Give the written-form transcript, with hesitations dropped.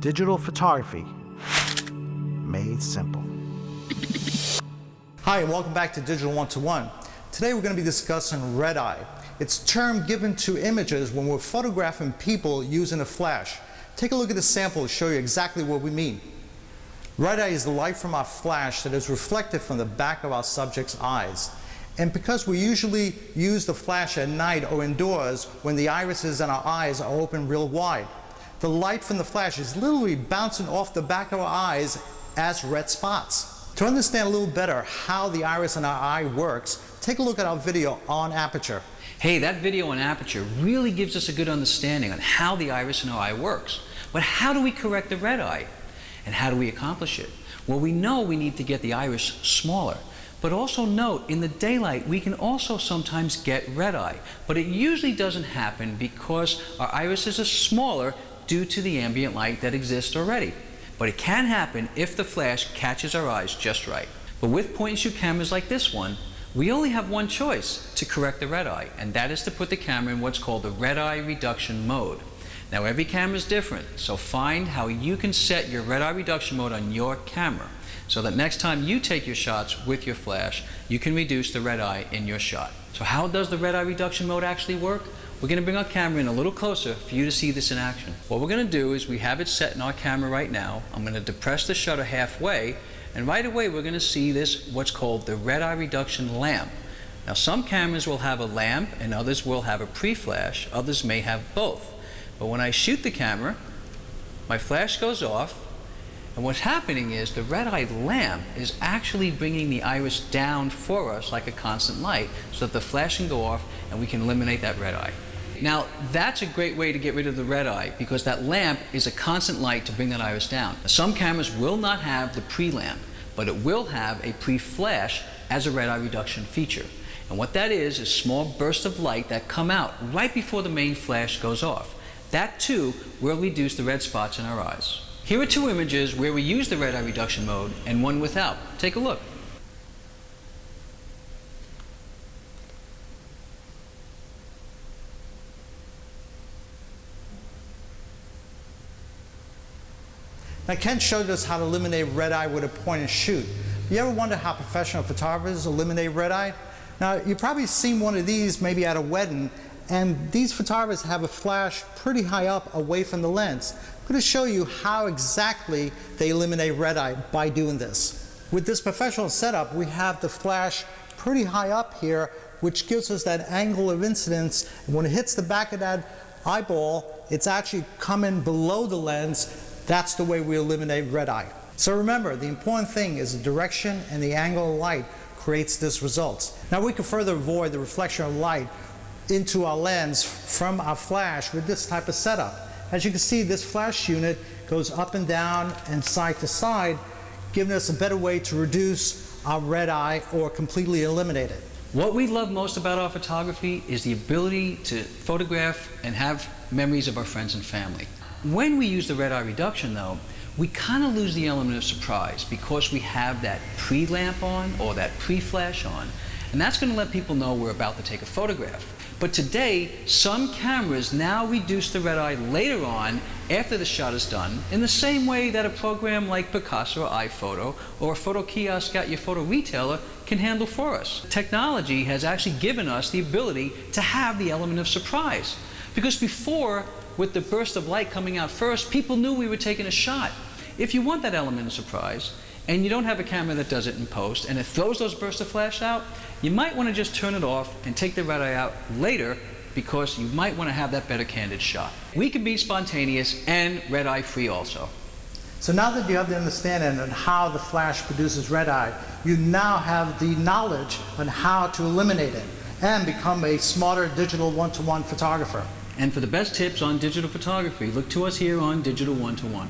Digital photography made simple. Hi, and welcome back to Digital 1-to-1. Today we're going to be discussing RedEye. It's a term given to images when we're photographing people using a flash. Take a look at the sample to show you exactly what we mean. RedEye is the light from our flash that is reflected from the back of our subject's eyes. And because we usually use the flash at night or indoors when the irises in our eyes are open real wide, the light from the flash is literally bouncing off the back of our eyes as red spots. To understand a little better how the iris in our eye works, take a look at our video on aperture. Hey, that video on aperture really gives us a good understanding on how the iris in our eye works. But how do we correct the red eye? And how do we accomplish it? Well, we know we need to get the iris smaller. But also note, in the daylight, we can also sometimes get red eye. But it usually doesn't happen because our irises are smaller due to the ambient light that exists already. But it can happen if the flash catches our eyes just right. But with point-and-shoot cameras like this one, we only have one choice to correct the red eye, and that is to put the camera in what's called the red eye reduction mode. Now, every camera is different, so find how you can set your red eye reduction mode on your camera so that next time you take your shots with your flash, you can reduce the red eye in your shot. So how does the red eye reduction mode actually work? We're going to bring our camera in a little closer for you to see this in action. What we're going to do is we have it set in our camera right now. I'm going to depress the shutter halfway, and right away we're going to see this, what's called the red eye reduction lamp. Now, some cameras will have a lamp and others will have a pre-flash, others may have both. But when I shoot the camera, my flash goes off, and what's happening is the red eye lamp is actually bringing the iris down for us like a constant light so that the flash can go off and we can eliminate that red eye. Now, that's a great way to get rid of the red eye because that lamp is a constant light to bring that iris down. Now, some cameras will not have the pre-lamp, but it will have a pre-flash as a red eye reduction feature. And what that is small bursts of light that come out right before the main flash goes off. That too will reduce the red spots in our eyes. Here are two images where we use the red eye reduction mode and one without. Take a look. Now, Ken showed us how to eliminate red eye with a point and shoot. You ever wonder how professional photographers eliminate red eye? Now, you've probably seen one of these maybe at a wedding, and these photographers have a flash pretty high up away from the lens. I'm going to show you how exactly they eliminate red eye by doing this. With this professional setup, we have the flash pretty high up here, which gives us that angle of incidence. And when it hits the back of that eyeball, it's actually coming below the lens. That's the way we eliminate red eye. So remember, the important thing is the direction and the angle of light creates this result. Now, we can further avoid the reflection of light into our lens from our flash with this type of setup. As you can see, this flash unit goes up and down and side to side, giving us a better way to reduce our red eye or completely eliminate it. What we love most about our photography is the ability to photograph and have memories of our friends and family. When we use the red eye reduction, though, we kind of lose the element of surprise because we have that pre-lamp on or that pre-flash on, and that's going to let people know we're about to take a photograph. But today, some cameras now reduce the red eye later on after the shot is done in the same way that a program like Picasso or iPhoto or a photo kiosk at your photo retailer can handle for us. Technology has actually given us the ability to have the element of surprise. Because before, with the burst of light coming out first, people knew we were taking a shot. If you want that element of surprise, and you don't have a camera that does it in post, and it throws those bursts of flash out, you might want to just turn it off and take the red eye out later because you might want to have that better candid shot. We can be spontaneous and red eye free also. So now that you have the understanding on how the flash produces red eye, you now have the knowledge on how to eliminate it and become a smarter digital one-to-one photographer. And for the best tips on digital photography, look to us here on Digital 1-to-1.